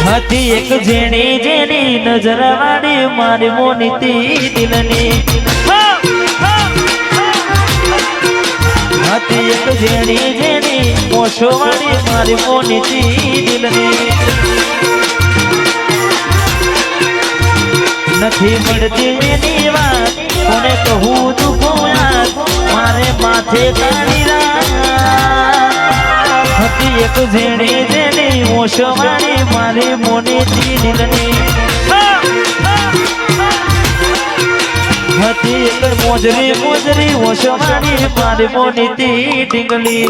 હતી એક જેણી જેની નજર વાળી મારી મોનીતી દિલની હતી એક જેણી જેની મોશો વાળી મારી મોનીતી દિલની નથી મળતી એની વાત કોને કહું દુખો યાદ મારે માથે કાઢી હતી એક જેણી જેની મોશો વાળી મારી મોનીતી દિલની હતી એક મોજરી મોજરી મોશો વાળી મારી મોનીતી ટીંગલી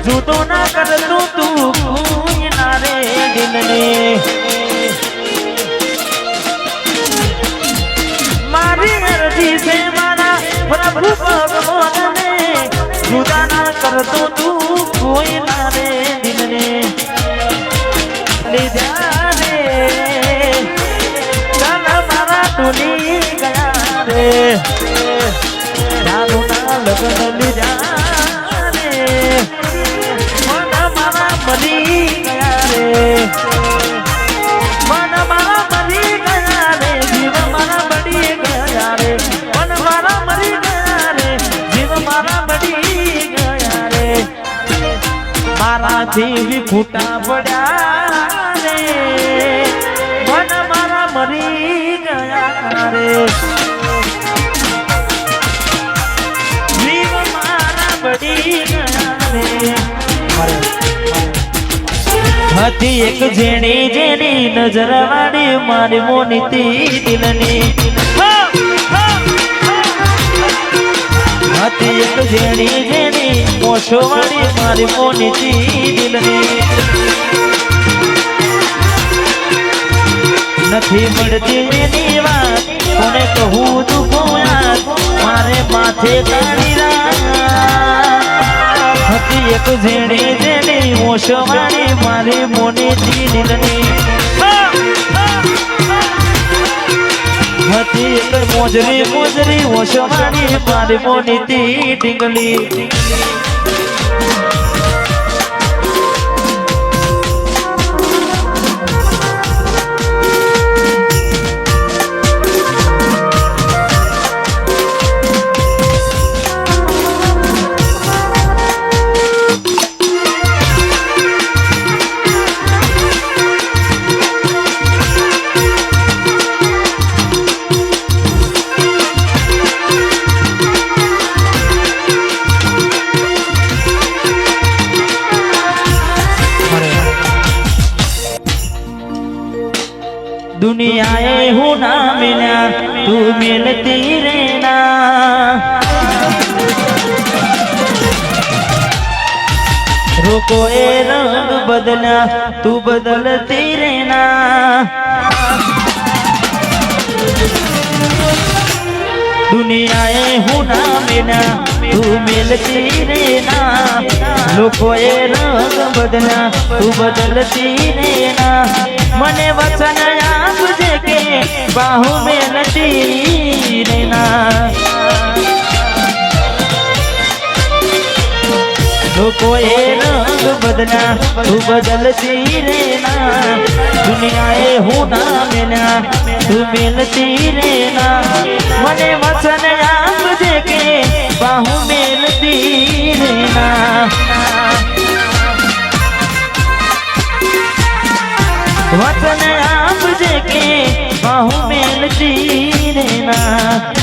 જુદો ના કરતો તું કોઈ ના રે દિલને મારી અરજી છે મારા પ્રભુ ભગવાનને જુદા ના કરતો તું કોઈ ના રે દિલને લીધા રે ચાલ મારા ટોલી ગયા રે ચાલો ના લગ્ન લીધા મરી ગયા રે મન મારા મરી ગયા રે જીવ મારા બળી ગયા રે મન મારા મરી ગયા રે જીવ મારા બળી ગયા રે મારાથી વિખૂટા પડ્યા રે મન મારા મરી ગયા રે જીવ મારા બળી ગયા રે હતી એક જેણી જેની નજર વાળી મારી મોનીતી દિલની હતી એક જેણી જેની મોશો વાળી મારી મોનીતી દિલની નથી મળતી એની વાત કોને કહું દુખો યાદ મારે માથે કાઢી હતી એક જેણી જેની મોશો વાળી મારી મોનીતી દિલની હતી એક મોજરી મોજરી મોશો વાળી મારી મોનીતી ટીંગલી दुनियाए हूँ ना मिला तू मिलती रहना रुको ए रंग बदला तू बदलती रहना दुनियाए हूँ ना मिला तू मिलती रहना रुको ए रंग बदला तू बदलती रहना मने वचन आपजे के बाहु में लटी रहना तो कोई रंग बदला तू बदलती रहना दुनियाए हूँ ना मिला तू मिलती रहना मने वचन आपजे के बाहु में लटी रहना वचन आपजे के बाहु में लटी रहना